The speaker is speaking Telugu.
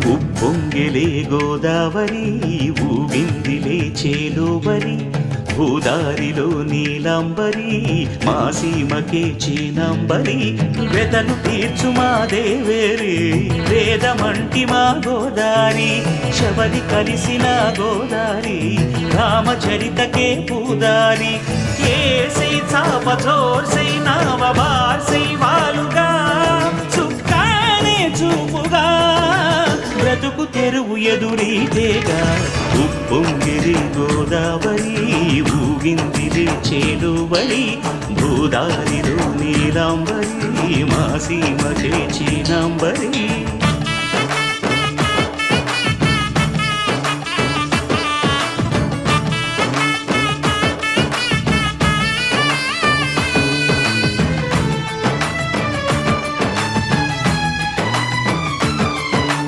ఉప్పొంగెలే గోదావరి ఊగిందిలే చేలోబరి భూదారిలో నీలాంబరి మా సీమకే చీనాంబరి వెతలు తీర్చు మా దేవేరి వేదమంటి మా గోదారి శబరి కలిసిన గోదారి రామచరితకే పూదారి ఏసై చాప చోర్సై నావ బార్సై వాలుగా చుక్కానే చూపుగా బ్రతుకు తెరువు ఎదురీతేగా ఉప్పొంగిరి గోదావరి ఊగిందిరి చేలువరి భూదారిలో నీలాంబరి మా సీమకే చీనాంబరి